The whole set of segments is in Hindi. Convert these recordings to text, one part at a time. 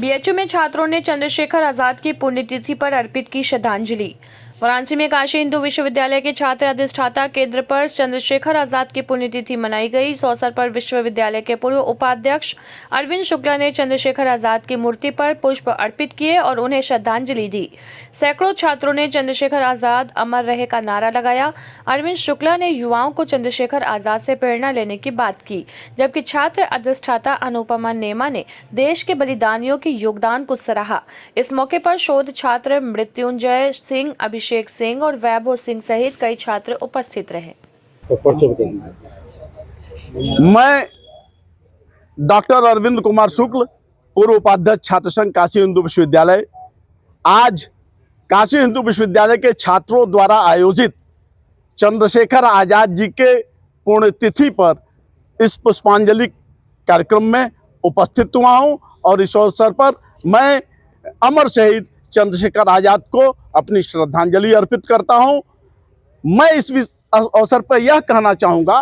बीएचयू में छात्रों ने चंद्रशेखर आजाद की पुण्यतिथि पर अर्पित की श्रद्धांजलि। वाराणसी में काशी हिंदू विश्वविद्यालय के छात्र अधिष्ठाता केंद्र पर चंद्रशेखर आजाद की पुण्यतिथि मनाई गई। इस अवसर पर विश्वविद्यालय के पूर्व उपाध्यक्ष अरविंद शुक्ला ने चंद्रशेखर आजाद की मूर्ति पर पुष्प अर्पित किए और उन्हें श्रद्धांजलि दी। सैकड़ों छात्रों ने चंद्रशेखर आजाद अमर रहे का नारा लगाया। अरविंद शुक्ला ने युवाओं को चंद्रशेखर आजाद से प्रेरणा लेने की बात की, जबकि छात्र अधिष्ठाता अनुपमा नेमा ने देश के बलिदानियों के योगदान को सराहा। इस मौके पर शोध छात्र मृत्युंजय सिंह, अभिषेक सिंह और वैभव सिंह सहित कई छात्र उपस्थित रहे। मैं डॉक्टर अरविंद कुमार शुक्ल, पूर्व उपाध्यक्ष छात्र संघ काशी हिंदू विश्वविद्यालय, आज काशी हिंदू विश्वविद्यालय के छात्रों द्वारा आयोजित चंद्रशेखर आजाद जी के पुण्यतिथि पर इस पुष्पांजलि कार्यक्रम में उपस्थित हुआ हूं और इस अवसर पर मैं अमर शहीद चंद्रशेखर आजाद को अपनी श्रद्धांजलि अर्पित करता हूं। मैं इस अवसर पर यह कहना चाहूँगा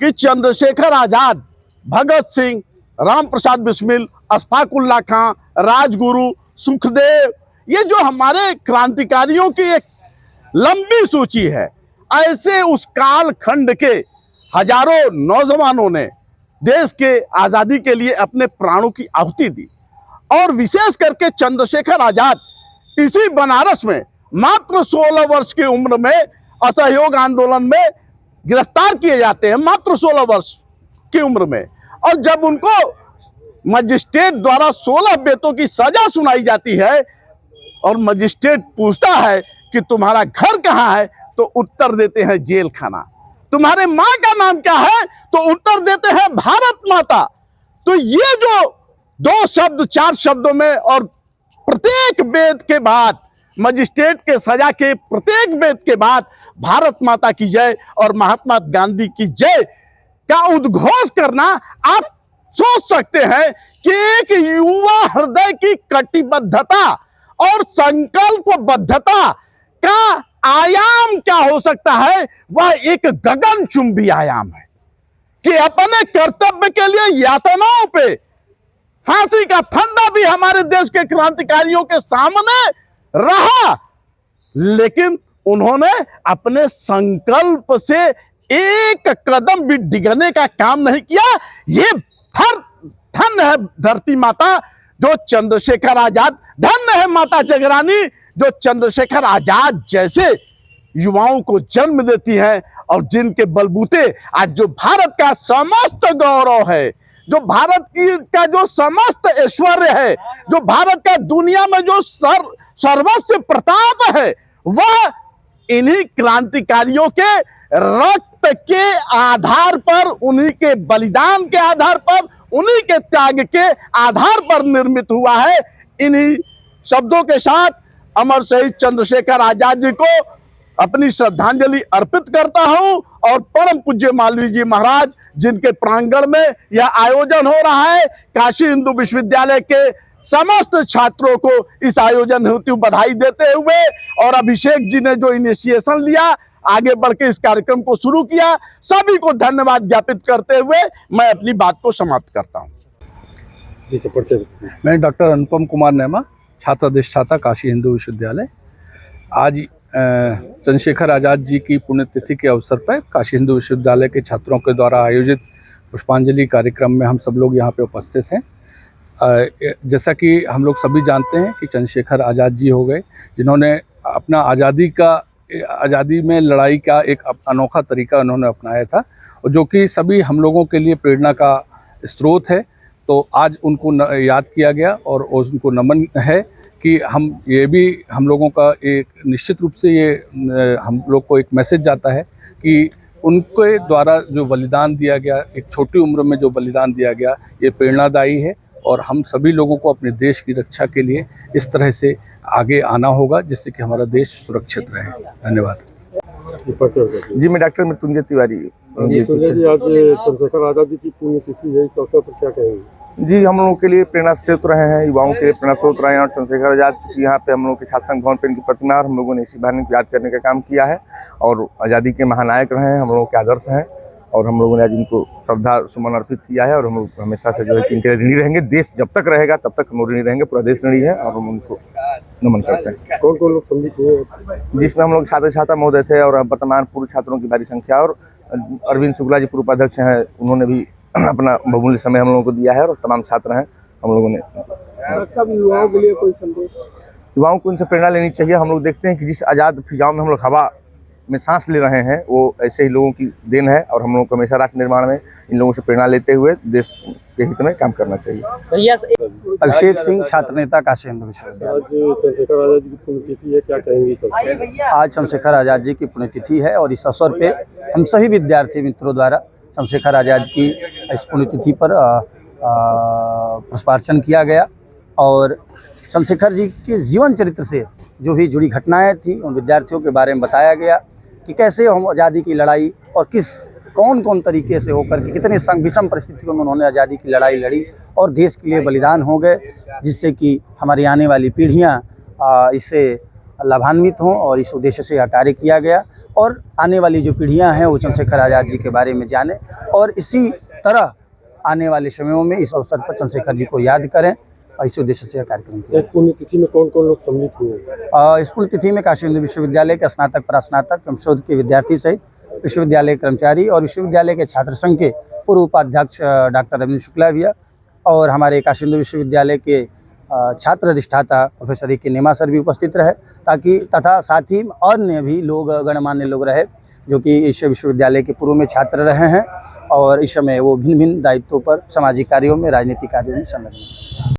कि चंद्रशेखर आजाद, भगत सिंह, राम प्रसाद बिस्मिल, अशफाक उल्लाह खां, राजगुरु, सुखदेव, ये जो हमारे क्रांतिकारियों की एक लंबी सूची है, ऐसे उस काल खंड के हजारों नौजवानों ने देश के आज़ादी के लिए अपने प्राणों की आहुति दी। और विशेष करके चंद्रशेखर आजाद इसी बनारस में मात्र 16 वर्ष की उम्र में असहयोग आंदोलन में गिरफ्तार किए जाते हैं, मात्र 16 वर्ष की उम्र में। और जब उनको मजिस्ट्रेट द्वारा 16 बेतों की सजा सुनाई जाती है और मजिस्ट्रेट पूछता है कि तुम्हारा घर कहाँ है, तो उत्तर देते हैं जेल खाना। तुम्हारे माँ का नाम क्या है, तो उत्तर देते हैं भारत माता। तो ये जो 2 शब्द 4 शब्दों में और प्रत्येक वेद के बाद, मजिस्ट्रेट के सजा के प्रत्येक वेद के बाद भारत माता की जय और महात्मा गांधी की जय का उद्घोष करना, आप सोच सकते हैं कि एक युवा हृदय की कटिबद्धता और संकल्पबद्धता का आयाम क्या हो सकता है। वह एक गगनचुंबी आयाम है कि अपने कर्तव्य के लिए यातनाओं पे फांसी का फंदा भी हमारे देश के क्रांतिकारियों के सामने रहा, लेकिन उन्होंने अपने संकल्प से एक कदम भी डिगने का काम नहीं किया। ये धन्य है धरती माता जो चंद्रशेखर आजाद, धन्य है माता जगरानी जो चंद्रशेखर आजाद जैसे युवाओं को जन्म देती है और जिनके बलबूते आज जो भारत का समस्त गौरव है, जो भारत का जो समस्त ऐश्वर्य है, जो भारत का दुनिया में जो सर्वस्व प्रताप है, वह इन्हीं क्रांतिकारियों के रक्त के आधार पर, उन्हीं के बलिदान के आधार पर, उन्हीं के त्याग के आधार पर निर्मित हुआ है। इन्हीं शब्दों के साथ अमर शहीद चंद्रशेखर आजाद जी को अपनी श्रद्धांजलि अर्पित करता हूं और परम पूज्य मालवीय जी महाराज जिनके प्रांगण में यह आयोजन हो रहा है, काशी हिंदू विश्वविद्यालय के समस्त छात्रों को इस आयोजन हेतु बधाई देते हुए और अभिषेक जी ने जो इनिशिएशन लिया, आगे बढ़ के इस कार्यक्रम को शुरू किया, सभी को धन्यवाद ज्ञापित करते हुए मैं अपनी बात को समाप्त करता हूँ। मैं डॉक्टर अनुपम कुमार नेमा, छात्र अधिष्ठाता काशी हिंदू विश्वविद्यालय। आज चंद्रशेखर आजाद जी की पुण्यतिथि के अवसर पर काशी हिंदू विश्वविद्यालय के छात्रों के द्वारा आयोजित पुष्पांजलि कार्यक्रम में हम सब लोग यहाँ पे उपस्थित हैं। जैसा कि हम लोग सभी जानते हैं कि चंद्रशेखर आजाद जी हो गए जिन्होंने अपना आज़ादी में लड़ाई का एक अनोखा तरीका उन्होंने अपनाया था और जो कि सभी हम लोगों के लिए प्रेरणा का स्रोत है। तो आज उनको याद किया गया और उनको नमन है कि हम लोगों का एक निश्चित रूप से ये हम लोग को एक मैसेज जाता है कि उनके द्वारा जो बलिदान दिया गया, एक छोटी उम्र में जो बलिदान दिया गया, ये प्रेरणादायी है और हम सभी लोगों को अपने देश की रक्षा के लिए इस तरह से आगे आना होगा जिससे कि हमारा देश सुरक्षित रहे। धन्यवाद जी। मैं डॉक्टर मृत्युंजय तिवारी। जी, आज चंद्रशेखर आजाद जी की पुण्यतिथि है, इस अवसर पर क्या कहेंगे? जी, हम लोगों के लिए प्रेरणा स्रोत रहे हैं, युवाओं के लिए प्रेरणा स्रोत रहे हैं और चंद्रशेखर आजाद की यहाँ पे हम लोगों के छात्र संघ भवन पे इनकी प्रतिमा और हम लोगों ने इसी बहाने को याद करने का काम किया है और आज़ादी के महानायक रहे हैं, हम लोगों के आदर्श हैं और हम लोगों ने आज इनको श्रद्धा सुमन अर्पित किया है। और हम लोग हमेशा से जो है कि इनके ऋणी रहेंगे। देश जब तक रहेगा तब तक हम ऋणी रहेंगे, पूरा देश ऋणी है और हम उनको नमन करते हैं। कौन कौन लोग सम्मिलित हुए? जिसमें हम लोग छात्र छात्रा महोदय थे और वर्तमान पूर्व छात्रों की भारी संख्या, और अरविंद शुक्ला जी पूर्व उपाध्यक्ष हैं, उन्होंने भी अपना बहुमूल्य समय हम लोगों को दिया है, और तमाम छात्र हैं हम लोगों ने। अच्छा, युवाओं के लिए कोई संदेश? युवाओं को इनसे प्रेरणा लेनी चाहिए। हम लोग देखते हैं कि जिस आज़ाद फिजाओं में हम लोग हवा में सांस ले रहे हैं, वो ऐसे ही लोगों की देन है, और हम लोगों को हमेशा राष्ट्र निर्माण में इन लोगों से प्रेरणा लेते हुए देश के हित में काम करना चाहिए। अभिषेक सिंह, छात्र नेता, काशी हिंदू विश्वविद्यालय। आज चंद्रशेखर आजाद जी की पुण्यतिथि है, क्या कहेंगे इस अवसर पर? आज चंद्रशेखर आज़ाद जी की पुण्यतिथि है और इस अवसर पे हम सभी विद्यार्थी मित्रों द्वारा चंद्रशेखर आज़ाद की इस पुण्यतिथि पर पुष्पार्चन किया गया। और चंद्रशेखर जी के जीवन चरित्र से जो भी जुड़ी घटनाएं थी उन विद्यार्थियों के बारे में बताया गया कि कैसे हम आज़ादी की लड़ाई और कौन कौन तरीके से होकर के कितने विषम परिस्थितियों में उन्होंने आज़ादी की लड़ाई लड़ी और देश के लिए बलिदान हो गए, जिससे कि हमारी आने वाली पीढ़ियाँ इससे लाभान्वित हों। और इस उद्देश्य से यह कार्य किया गया और आने वाली जो पीढ़ियाँ हैं वो चंद्रशेखर आज़ाद जी के बारे में जानें और इसी तरह आने वाले समयों में इस अवसर पर चंद्रशेखर जी को याद करें। और इस उद्देश्य से यह कार्यक्रम किया। इस पुण्यतिथि में कौन कौन लोग सम्मिलित हुए? इस पुण्यतिथि में काशी हिंदू विश्वविद्यालय के स्नातक परास्नातक एवं शोध के विद्यार्थी सहित विश्वविद्यालय कर्मचारी और विश्वविद्यालय के छात्र संघ के पूर्व उपाध्यक्ष डॉक्टर अरविंद शुक्ला भैया और हमारे काशी हिंदू विश्वविद्यालय के छात्र अधिष्ठाता प्रोफेसर के नेमा सर भी उपस्थित रहे, ताकि तथा साथ ही अन्य भी लोग गणमान्य लोग रहे जो कि इस विश्वविद्यालय के पूर्व में छात्र रहे हैं और इस समय वो भिन्न भिन्न दायित्वों पर सामाजिक कार्यों में, राजनीतिक कार्यों में संलग्न हैं।